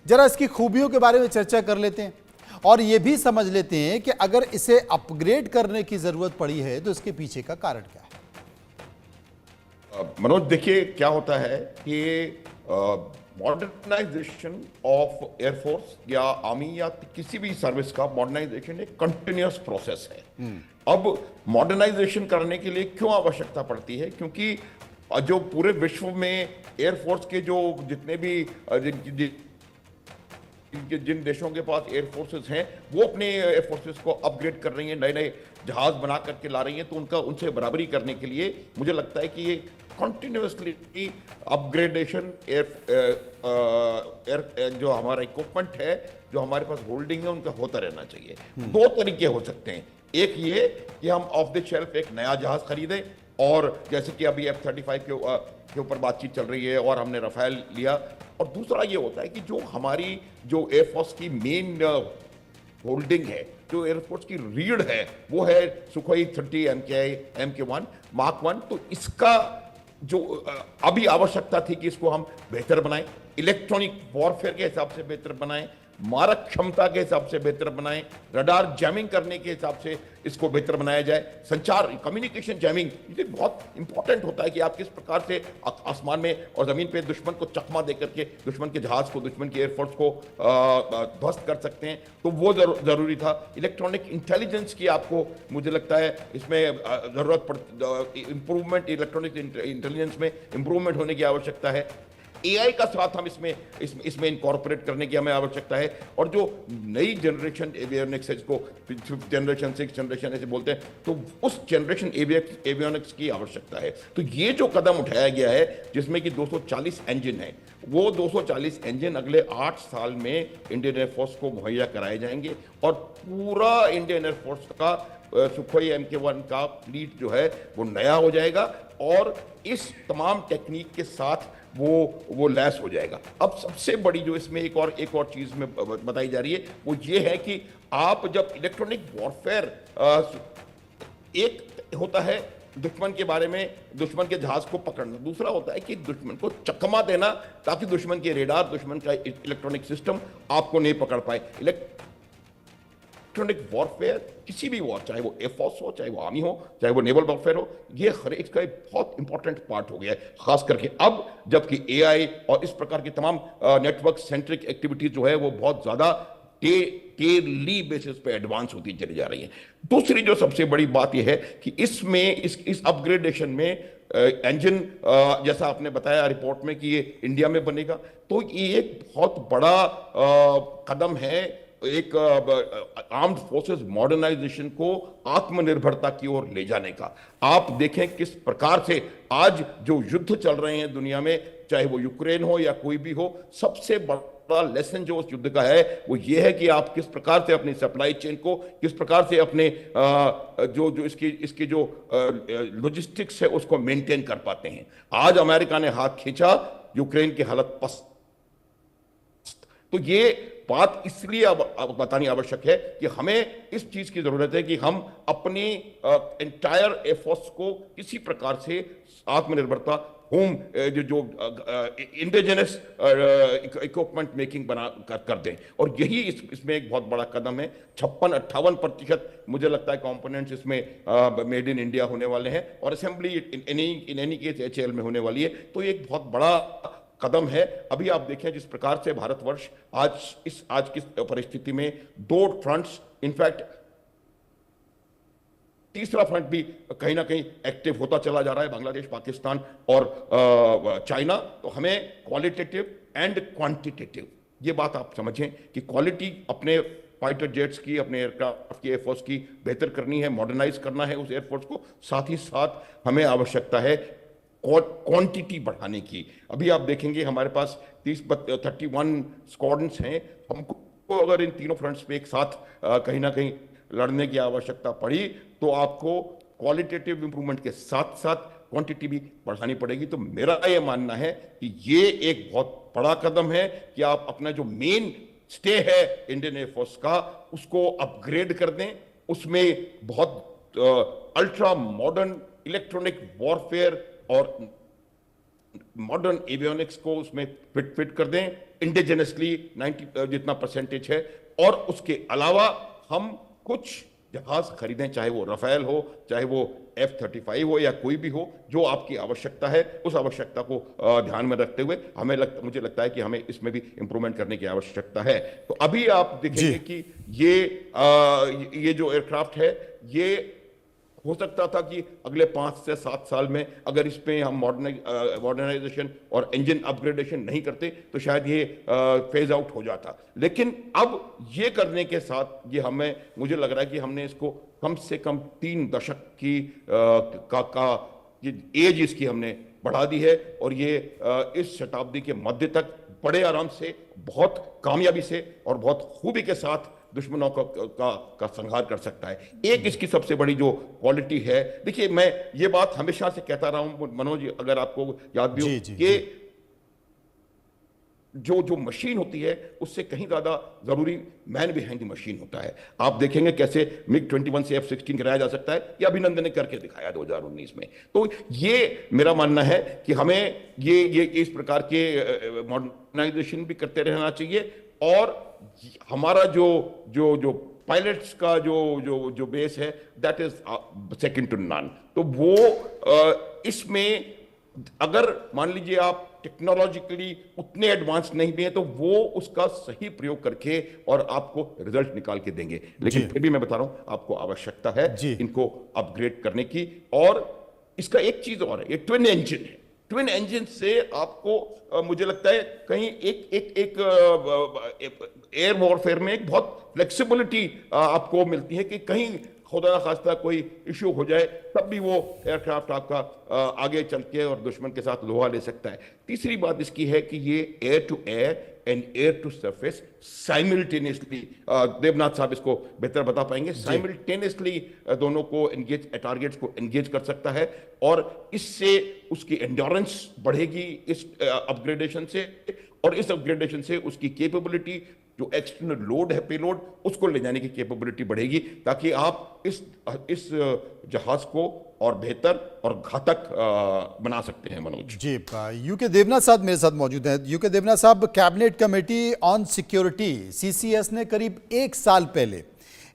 जरा इसकी खूबियों के बारे में चर्चा कर लेते हैं और ये भी समझ लेते हैं कि अगर इसे अपग्रेड करने की जरूरत पड़ी है तो इसके पीछे का कारण क्या है। मनोज, देखिए क्या होता है कि मॉडर्नाइजेशन ऑफ एयरफोर्स या आर्मी या किसी भी सर्विस का मॉडर्नाइजेशन एक कंटिन्यूअस प्रोसेस है। अब मॉडर्नाइजेशन करने के लिए क्यों आवश्यकता पड़ती है? क्योंकि जो पूरे विश्व में एयरफोर्स के जो जितने भी जिन देशों के पास एयरफोर्सेस हैं वो अपने एयरफोर्सेस को अपग्रेड कर रही हैं, नए नए जहाज बना करके ला रही हैं, तो उनका उनसे बराबरी करने के लिए मुझे लगता है कि ये कंटिन्यूअसली अपग्रेडेशन एयर जो हमारा इक्विपमेंट है, जो हमारे पास होल्डिंग है, उनका होता रहना चाहिए। दो तरीके हो सकते हैं, एक ये कि हम ऑफ द शेल्फ एक नया जहाज खरीदें, और जैसे कि अभी F-35 के ऊपर बातचीत चल रही है और हमने रफेल लिया, और दूसरा ये होता है कि जो हमारी जो एयरफोर्स की मेन होल्डिंग है, जो एयरफोर्स की रीढ़ है, वो है सुखोई 30 MK1 मार्क 1। तो इसका जो अभी आवश्यकता थी कि इसको हम बेहतर बनाएं, इलेक्ट्रॉनिक वॉरफेयर के हिसाब से बेहतर बनाएं, मारक क्षमता के हिसाब से बेहतर बनाएं, रडार जैमिंग करने के हिसाब से इसको बेहतर बनाया जाए, संचार कम्युनिकेशन जैमिंग ये बहुत इंपॉर्टेंट होता है कि आप किस प्रकार से आसमान में और जमीन पे दुश्मन को चकमा देकर के दुश्मन के जहाज को, दुश्मन की एयरफोर्स को ध्वस्त कर सकते हैं, तो वो जरूरी था। इलेक्ट्रॉनिक इंटेलिजेंस की आपको मुझे लगता है इसमें जरूरत पड़ इंप्रूवमेंट, इलेक्ट्रॉनिक इंटेलिजेंस में इंप्रूवमेंट होने की आवश्यकता है। एआई का साथ हम इसमें इनकॉर्पोरेट करने की हमें आवश्यकता है, और जो नई जनरेशन एवियोनिक्स है, जिसको जनरेशन 6 जनरेशन ऐसे बोलते हैं, तो उस जनरेशन एवियोनिक्स की आवश्यकता है। तो ये जो कदम उठाया गया है जिसमें कि 240 इंजन है, वो 240 इंजन अगले 8 साल में इंडियन एयरफोर्स को मुहैया कराए जाएंगे, और पूरा इंडियन एयरफोर्स का सुखोई MK1 का फ्लीट जो है वो नया हो जाएगा, और इस तमाम टेक्निक के साथ वो लैस हो जाएगा। अब सबसे बड़ी जो इसमें एक और चीज में बताई जा रही है वो ये है कि आप जब इलेक्ट्रॉनिक वॉरफेयर, एक होता है दुश्मन के बारे में, दुश्मन के जहाज को पकड़ना, दूसरा होता है कि दुश्मन को चकमा देना ताकि दुश्मन के रेडार, दुश्मन का इलेक्ट्रॉनिक सिस्टम आपको नहीं पकड़ पाए। इलेक्ट्रॉनिक वॉरफेयर, किसी भी वॉर, चाहे वो एयरफोर्स हो, चाहे वो आर्मी हो, चाहे वो नेवल वॉरफेयर हो, ये हर एक का एक बहुत इंपॉर्टेंट पार्ट हो गया है, खास करके अब जबकि एआई और इस प्रकार की तमाम नेटवर्क सेंट्रिक एक्टिविटीज जो है वो बहुत ज्यादा टेली बेसिस पे एडवांस होती चली जा रही है। दूसरी जो सबसे बड़ी बात यह है कि इसमें इस अपग्रेडेशन में इंजन, जैसा आपने बताया रिपोर्ट में कि ये इंडिया में बनेगा, तो ये एक बहुत बड़ा कदम है एक आर्म्ड फोर्सेस मॉडर्नाइजेशन को आत्मनिर्भरता की ओर ले जाने का। आप देखें किस प्रकार से आज जो युद्ध चल रहे हैं दुनिया में, चाहे वो यूक्रेन हो या कोई भी हो, सबसे बड़ा लेसन जो उस युद्ध का है वो ये है कि आप किस प्रकार से अपनी सप्लाई चेन को, किस प्रकार से अपने जो इसकी जो लॉजिस्टिक्स है उसको मेंटेन कर पाते हैं। आज अमेरिका ने हाथ खींचा, यूक्रेन की हालत पस्त। तो ये बात इसलिए अब बतानी आवश्यक है कि हमें इस चीज की जरूरत है कि हम अपनी एंटायर एयरफोर्स को किसी प्रकार से आत्मनिर्भरता, होम जो इंडिजिनस इक्विपमेंट मेकिंग बना कर दें, और यही इसमें एक बहुत बड़ा कदम है। 56-58% मुझे लगता है कंपोनेंट्स इसमें मेड इन इंडिया होने वाले हैं, और assembly in any case HAL में होने वाली है। तो एक बहुत बड़ा कदम है। अभी आप देखें जिस प्रकार से भारतवर्ष आज की परिस्थिति में दो फ्रंट्स, इनफैक्ट तीसरा फ्रंट भी कहीं ना कहीं एक्टिव होता चला जा रहा है, बांग्लादेश, पाकिस्तान और चाइना। तो हमें क्वालिटेटिव एंड क्वांटिटेटिव ये बात आप समझें कि क्वालिटी अपने फाइटर जेट्स की, अपने एयरक्राफ्ट की, एयरफोर्स की बेहतर करनी है, मॉडर्नाइज करना है उस एयरफोर्स को, साथ ही साथ हमें आवश्यकता है क्वांटिटी बढ़ाने की। अभी आप देखेंगे हमारे पास 31 स्क्वाड्रन्स हैं। हमको अगर इन तीनों फ्रंट्स पे एक साथ कहीं ना कहीं लड़ने की आवश्यकता पड़ी तो आपको क्वालिटेटिव इंप्रूवमेंट के साथ साथ क्वांटिटी भी बढ़ानी पड़ेगी। तो मेरा ये मानना है कि ये एक बहुत बड़ा कदम है कि आप अपना जो मेन स्टे है इंडियन एयरफोर्स का उसको अपग्रेड कर दें, उसमें बहुत अल्ट्रा मॉडर्न इलेक्ट्रॉनिक वॉरफेयर और मॉडर्न एवियोनिक्स को उसमें फिट कर दें इंडिजिनसली 90 जितना परसेंटेज है, और उसके अलावा हम कुछ जहाज खरीदें, चाहे वो रफेल हो, चाहे वो F-35 हो, या कोई भी हो, जो आपकी आवश्यकता है उस आवश्यकता को ध्यान में रखते हुए मुझे लगता है कि हमें इसमें भी इंप्रूवमेंट करने की आवश्यकता है। तो अभी आप देखेंगे कि ये जो एयरक्राफ्ट है, ये हो सकता था कि अगले 5 से 7 साल में अगर इसमें हम मॉडर्नाइजेशन और इंजन अपग्रेडेशन नहीं करते तो शायद ये फेज आउट हो जाता। लेकिन अब ये करने के साथ ये मुझे लग रहा है कि हमने इसको कम से कम 3 दशक की एज इसकी हमने बढ़ा दी है, और ये इस शताब्दी के मध्य तक बड़े आराम से, बहुत कामयाबी से और बहुत खूबी के साथ दुश्मनों का संहार कर सकता है। एक इसकी सबसे बड़ी जो क्वालिटी है, देखिए मैं ये बात हमेशा से कहता रहा हूं मनोज, अगर आपको याद भी हो कि जो मशीन होती है उससे कहीं ज्यादा जरूरी मैन बिहाइंड द मशीन होता है। आप देखेंगे कैसे MiG-21 से F-16 गिराया जा सकता है, ये अभिनंदन ने करके दिखाया 2019 में। तो ये मेरा मानना है कि हमें ये इस प्रकार के मॉडर्नाइजेशन भी करते रहना चाहिए, और हमारा जो पायलट्स का जो बेस है, that is second to none. तो वो इसमें अगर मान लीजिए आप टेक्नोलॉजिकली उतने एडवांस नहीं भी हैं, तो वो उसका सही प्रयोग करके और आपको रिजल्ट निकाल के देंगे। लेकिन फिर भी मैं बता रहा हूं, आपको आवश्यकता है इनको अपग्रेड करने की। और इसका एक चीज और है, ये ट्विन इंजन है। ट्विन इंजन से आपको मुझे लगता है कहीं एक एयर वॉरफेयर में एक बहुत फ्लेक्सिबिलिटी आपको मिलती है कि कहीं खुदा ना खास्ता कोई इश्यू हो जाए तब भी वो एयरक्राफ्ट आपका आगे चल के और दुश्मन के साथ लोहा ले सकता है। तीसरी बात इसकी है कि ये air to air and air to surface simultaneously, Devnath साहब इसको बेहतर बता पाएंगे, साइमल्टेनियसली दोनों को एंगेज, टारगेट्स को एंगेज कर सकता है, और इससे उसकी एंड्योरेंस बढ़ेगी इस अपग्रेडेशन से, और इस अपग्रेडेशन से उसकी कैपेबिलिटी, जो एक्सटर्नल लोड है, पेलोड, उसको ले जाने की कैपेबिलिटी बढ़ेगी, ताकि आप इस जहाज को और बेहतर और घातक बना सकते हैं। मनोज जी, यूके देवनाथ साहब मेरे साथ मौजूद हैं। यूके देवनाथ साहब, cabinet committee on security CCS ने करीब 1 साल पहले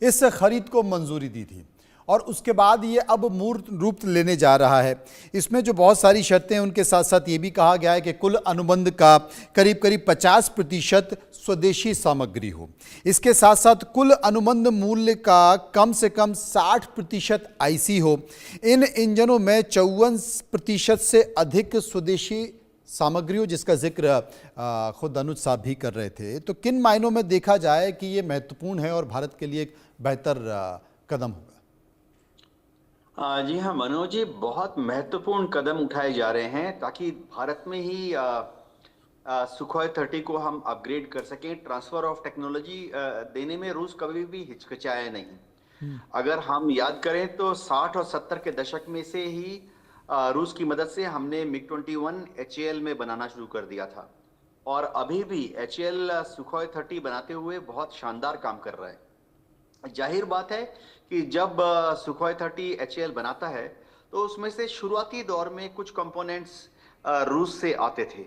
इस खरीद को मंजूरी दी थी, और उसके बाद ये अब मूर्त रूप लेने जा रहा है। इसमें जो बहुत सारी शर्तें हैं, उनके साथ साथ ये भी कहा गया है कि कुल अनुबंध का करीब 50% स्वदेशी सामग्री हो। इसके साथ साथ कुल अनुबंध मूल्य का कम से कम 60% IC हो। इन इंजनों में 54% से अधिक स्वदेशी सामग्री हो, जिसका जिक्र खुद अनुज साहब भी कर रहे थे। तो किन मायनों में देखा जाए कि ये महत्वपूर्ण है और भारत के लिए एक बेहतर कदम होगा? जी हाँ मनोज जी, बहुत महत्वपूर्ण कदम उठाए जा रहे हैं ताकि भारत में ही सुखोई 30 को हम अपग्रेड कर सकें। ट्रांसफर ऑफ टेक्नोलॉजी देने में रूस कभी भी हिचकिचाया नहीं। अगर हम याद करें तो 60 और 70 के दशक में से ही रूस की मदद से हमने MiG-21 HAL में बनाना शुरू कर दिया था, और अभी भी HAL सुखोई 30 बनाते हुए बहुत शानदार काम कर रहा है। जाहिर बात है कि जब सुखोई 30 HAL बनाता है तो उसमें से शुरुआती दौर में कुछ कंपोनेंट्स रूस से आते थे,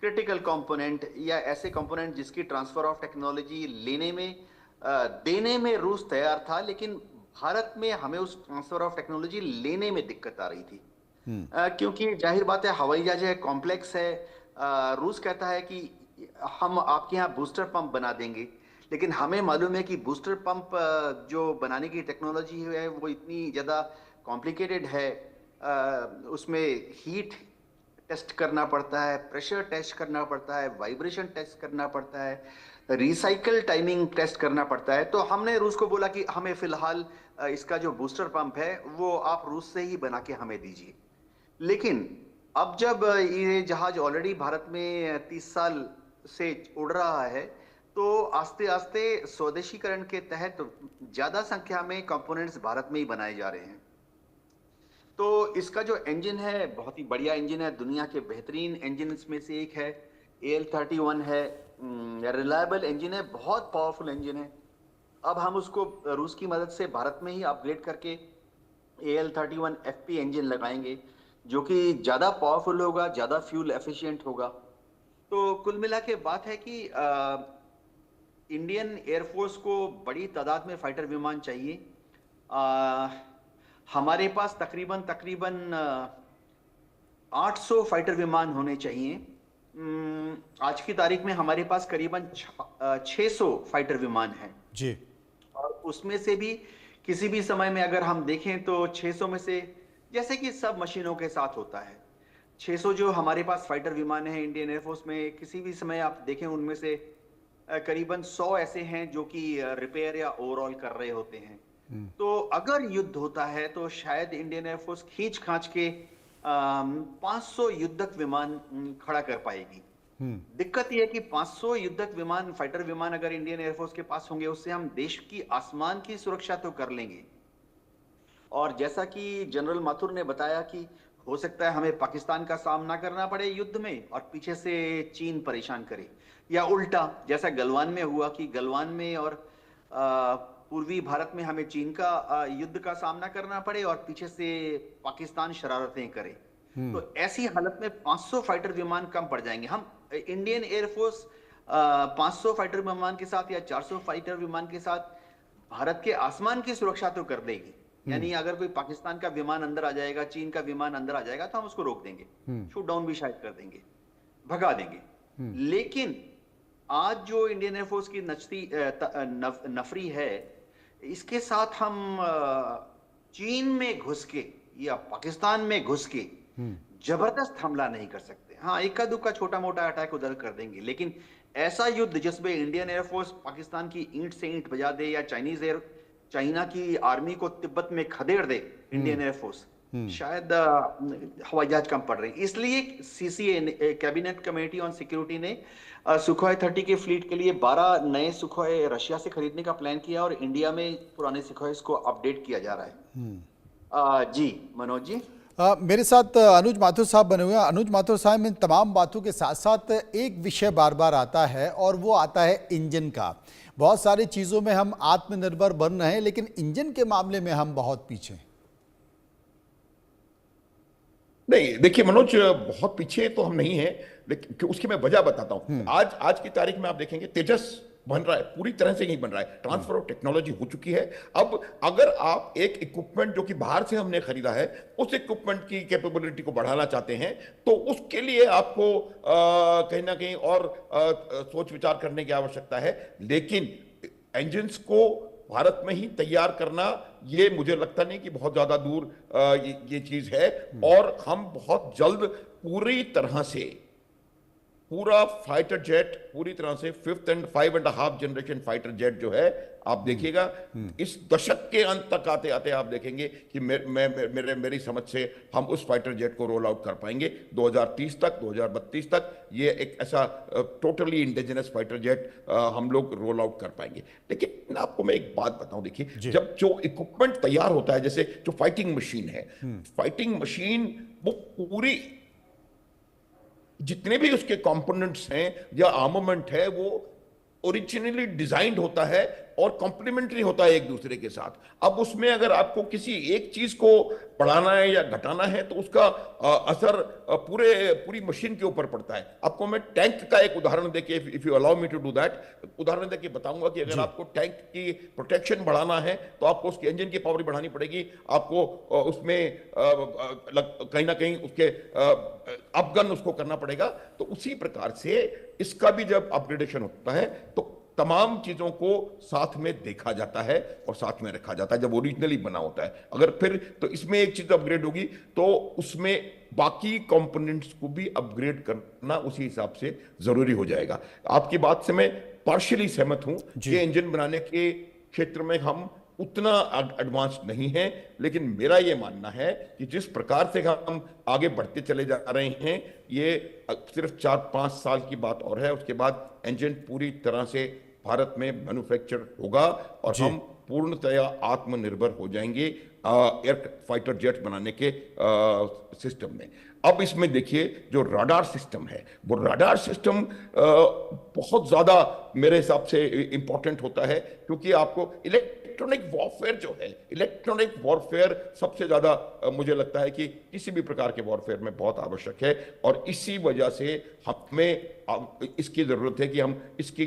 क्रिटिकल कंपोनेंट या ऐसे कंपोनेंट जिसकी ट्रांसफर ऑफ टेक्नोलॉजी देने में रूस तैयार था, लेकिन भारत में हमें उस ट्रांसफर ऑफ टेक्नोलॉजी लेने में दिक्कत आ रही थी। क्योंकि जाहिर बात है, हवाई जहाज है, कॉम्प्लेक्स है। रूस कहता है कि हम आपके यहाँ बूस्टर पंप बना देंगे, लेकिन हमें मालूम है कि बूस्टर पंप जो बनाने की टेक्नोलॉजी है वो इतनी ज़्यादा कॉम्प्लिकेटेड है। उसमें हीट टेस्ट करना पड़ता है, प्रेशर टेस्ट करना पड़ता है, वाइब्रेशन टेस्ट करना पड़ता है, रिसाइकल टाइमिंग टेस्ट करना पड़ता है। तो हमने रूस को बोला कि हमें फिलहाल इसका जो बूस्टर पंप है वो आप रूस से ही बना के हमें दीजिए। लेकिन अब जब ये जहाज ऑलरेडी भारत में 30 साल से उड़ रहा है, तो आस्ते आस्ते स्वदेशीकरण के तहत ज्यादा संख्या में कंपोनेंट्स भारत में ही बनाए जा रहे हैं। तो इसका जो इंजन है बहुत ही बढ़िया इंजन है, दुनिया के बेहतरीन इंजन में से एक है। AL-31 है, रिलायबल इंजन है, बहुत पावरफुल इंजन है। अब हम उसको रूस की मदद से भारत में ही अपग्रेड करके AL-31 FP इंजन लगाएंगे, जो कि ज्यादा पावरफुल होगा, ज्यादा फ्यूल एफिशिएंट होगा। तो कुल मिला के बात है कि इंडियन एयरफोर्स को बड़ी तादाद में फाइटर विमान चाहिए। आ, हमारे पास तकरीबन तकरीबन 800 फाइटर विमान होने चाहिए। आज की तारीख में हमारे पास करीबन 600 फाइटर विमान हैं। जी। और उसमें से भी किसी भी समय में अगर हम देखें तो 600 में से, जैसे कि सब मशीनों के साथ होता है, 600 जो हमारे पास फाइटर विमान है इंडियन एयरफोर्स में, किसी भी समय आप देखें उनमें से करीबन 100 ऐसे हैं जो कि रिपेयर या ओवरऑल कर रहे होते हैं। तो अगर युद्ध होता है तो शायद इंडियन एयरफोर्स खींच खांच के 500 युद्धक विमान खड़ा कर पाएगी। दिक्कत यह है कि 500 युद्धक विमान, फाइटर विमान अगर इंडियन एयरफोर्स के पास होंगे, उससे हम देश की आसमान की सुरक्षा तो कर लेंगे। और जैसा कि जनरल माथुर ने बताया कि हो सकता है हमें पाकिस्तान का सामना करना पड़े युद्ध में और पीछे से चीन परेशान करे, या उल्टा जैसा गलवान में हुआ कि गलवान में और पूर्वी भारत में हमें चीन का युद्ध का सामना करना पड़े और पीछे से पाकिस्तान शरारतें करे। तो ऐसी हालत में 500 फाइटर विमान कम पड़ जाएंगे। हम इंडियन एयरफोर्स 500 फाइटर विमान के साथ या 400 फाइटर विमान के साथ भारत के आसमान की सुरक्षा तो कर देगी। यानी अगर कोई पाकिस्तान का विमान अंदर आ जाएगा, चीन का विमान अंदर आ जाएगा, तो हम उसको रोक देंगे, शूट डाउन भी शायद कर देंगे, भगा देंगे। लेकिन आज जो इंडियन एयरफोर्स की नफरी है, इसके साथ हम चीन में घुस के या पाकिस्तान में घुस के जबरदस्त हमला नहीं कर सकते। हाँ, इक्का दुक्का छोटा मोटा अटैक उधर कर देंगे, लेकिन ऐसा युद्ध जिसमें इंडियन एयरफोर्स पाकिस्तान की ईंट से ईंट बजा दे या चाइना की आर्मी को तिब्बत में खदेड़ दे इंडियन एयरफोर्स, शायद हवाई जहाज कम पड़ रहे। इसलिए CCA cabinet committee on security ने सुखोई 30 के फ्लीट के लिए 12 नए सुखोई रशिया से खरीदने का प्लान किया और इंडिया में पुराने सुखोई को अपडेट किया जा रहा है। जी मनोज जी। मेरे साथ अनुज माथुर साहब बने हुए हैं। अनुज माथुर साहब, इन तमाम बातों के साथ साथ एक विषय बार बार आता है और वो आता है इंजन का। बहुत सारी चीज़ों में हम आत्मनिर्भर बन रहे हैं, लेकिन इंजन के मामले में हम बहुत पीछे हैं। नहीं, देखिए मनोज, बहुत पीछे तो हम नहीं हैं, लेकिन उसकी मैं वजह बताता हूं। आज की तारीख में आप देखेंगे तेजस बन रहा है, पूरी तरह से नहीं बन रहा है, ट्रांसफर ऑफ टेक्नोलॉजी हो चुकी है। अब अगर आप एक इक्विपमेंट जो कि बाहर से हमने खरीदा है, उस इक्विपमेंट की कैपेबिलिटी को बढ़ाना चाहते हैं, तो उसके लिए आपको कहीं ना कहीं और सोच विचार करने की आवश्यकता है। लेकिन इंजन्स को भारत में ही तैयार करना, ये मुझे लगता नहीं कि बहुत ज्यादा दूर ये चीज है। और हम बहुत जल्द पूरा फाइटर जेट पूरी तरह से 5th and 5.5 generation fighter jet जो है, आप देखिएगा इस दशक के अंत तक आते आते आप देखेंगे कि मेरी समझ से हम उस फाइटर जेट को रोल आउट कर पाएंगे 2030 तक, 2032 तक। ये एक ऐसा टोटली इंडिजिनस फाइटर जेट हम लोग रोल आउट कर पाएंगे। लेकिन आपको मैं एक बात बताऊं, देखिए, जब जो इक्विपमेंट तैयार होता है, जैसे जो फाइटिंग मशीन है, फाइटिंग मशीन वो पूरी जितने भी उसके कंपोनेंट्स हैं या आर्मामेंट है, वो ओरिजिनली डिजाइंड होता है और कॉम्प्लीमेंट्री होता है एक दूसरे के साथ। अब उसमें अगर आपको किसी एक चीज को बढ़ाना है या घटाना है, तो उसका असर पूरी मशीन के ऊपर पड़ता है। आपको मैं टैंक का एक उदाहरण देके, if you allow me to do that, उदाहरण देके बताऊंगा कि अगर आपको टैंक की प्रोटेक्शन बढ़ाना है, तो आपको उसके इंजन की पावर बढ़ानी पड़ेगी। आपको उसमें कहीं ना कहीं उसके अपगन उसको करना पड़ेगा। तो उसी प्रकार से इसका भी जब अपग्रेडेशन होता है, तो तमाम चीजों को साथ में देखा जाता है और साथ में रखा जाता है जब ओरिजिनली बना होता है। अगर फिर तो इसमें एक चीज अपग्रेड होगी, तो उसमें बाकी कंपोनेंट्स को भी अपग्रेड करना उसी हिसाब से जरूरी हो जाएगा। आपकी बात से मैं पार्शियली सहमत हूं कि इंजन बनाने के क्षेत्र में हम उतना एडवांस नहीं है, लेकिन मेरा यह मानना है कि जिस प्रकार से हम आगे बढ़ते चले जा रहे हैं, ये सिर्फ 4-5 साल की बात और है, उसके बाद इंजन पूरी तरह से भारत में मैन्युफैक्चर होगा और हम पूर्णतया आत्मनिर्भर हो जाएंगे एयर फाइटर जेट बनाने के सिस्टम में। अब इसमें देखिए, जो रडार सिस्टम है, वो रडार सिस्टम बहुत ज्यादा मेरे हिसाब से इंपॉर्टेंट होता है, क्योंकि आपको इलेक्ट्रॉनिक इलेक्ट्रॉनिक वॉरफेयर जो है, इलेक्ट्रॉनिक वॉरफेयर सबसे ज्यादा मुझे लगता है कि किसी भी प्रकार के वॉरफेयर में बहुत आवश्यक है। और इसी वजह से हमें इसकी जरूरत है कि हम इसकी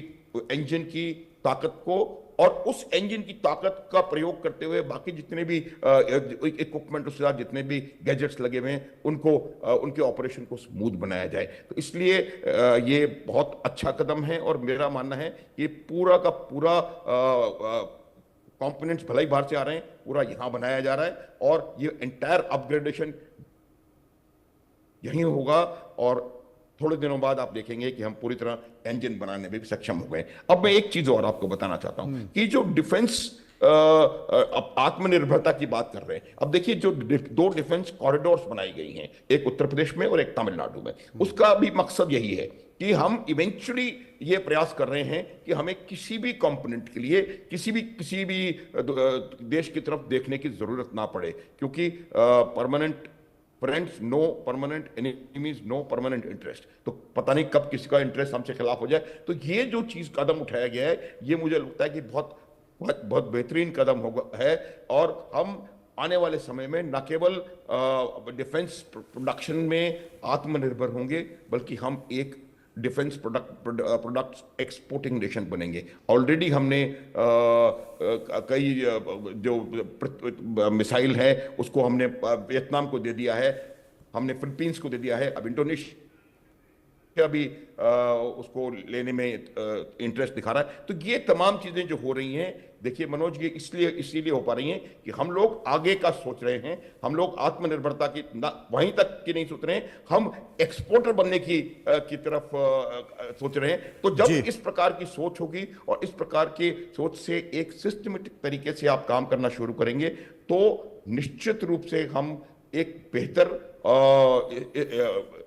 इंजन की ताकत को और उस इंजन की ताकत का प्रयोग करते हुए बाकी जितने भी इक्विपमेंट, उसके साथ जितने भी गैजेट्स लगे हुए हैं, उनको उनके ऑपरेशन को स्मूथ बनाया जाए। तो इसलिए ये बहुत अच्छा कदम है और मेरा मानना है कि पूरा का पूरा कंपोनेंट्स भले ही बाहर से आ रहे हैं, पूरा यहां बनाया जा रहा है और ये एंटायर अपग्रेडेशन यही होगा। और थोड़े दिनों बाद आप देखेंगे कि हम पूरी तरह इंजन बनाने में भी सक्षम हो गए। अब मैं एक चीज और आपको बताना चाहता हूं कि जो डिफेंस आत्मनिर्भरता की बात कर रहे हैं, अब देखिए जो दो डिफेंस कॉरिडोर्स बनाई गई हैं, एक उत्तर प्रदेश में और एक तमिलनाडु में, उसका भी मकसद यही है कि हम इवेंचुअली ये प्रयास कर रहे हैं कि हमें किसी भी कंपोनेंट के लिए किसी भी देश की तरफ देखने की जरूरत ना पड़े, क्योंकि permanent friends no permanent enemies no permanent interest. तो पता नहीं कब किसका इंटरेस्ट हमसे खिलाफ हो जाए। तो ये जो चीज कदम उठाया गया है, ये मुझे लगता है कि बहुत बहुत बहुत बेहतरीन कदम होगा है। और हम आने वाले समय में न केवल डिफेंस प्रोडक्शन में आत्मनिर्भर होंगे, बल्कि हम एक डिफेंस प्रोडक्ट्स एक्सपोर्टिंग नेशन बनेंगे। ऑलरेडी हमने कई जो मिसाइल है उसको हमने वियतनाम को दे दिया है, हमने फिलीपींस को दे दिया है, अब इंडोनेशिया भी उसको लेने में इंटरेस्ट दिखा रहा है। तो ये तमाम चीजें जो हो रही हैं, देखिए मनोज, ये इसीलिए हो पा रही हैं कि हम लोग आगे का सोच रहे हैं, हम लोग आत्मनिर्भरता की वहीं तक की नहीं सोच रहे हैं, हम एक्सपोर्टर बनने की तरफ सोच रहे हैं। तो जब इस प्रकार की सोच होगी और इस प्रकार की सोच से एक सिस्टमेटिक तरीके से आप काम करना शुरू करेंगे, तो निश्चित रूप से हम एक बेहतर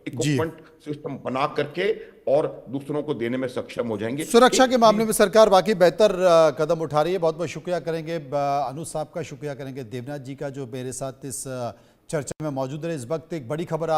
इक्विपमेंट सिस्टम बना करके और दूसरों को देने में सक्षम हो जाएंगे। सुरक्षा के मामले में सरकार वाकई बेहतर कदम उठा रही है। बहुत बहुत शुक्रिया करेंगे अनुज साहब का, शुक्रिया करेंगे देवनाथ जी का जो मेरे साथ इस चर्चा में मौजूद रहे। इस वक्त एक बड़ी खबर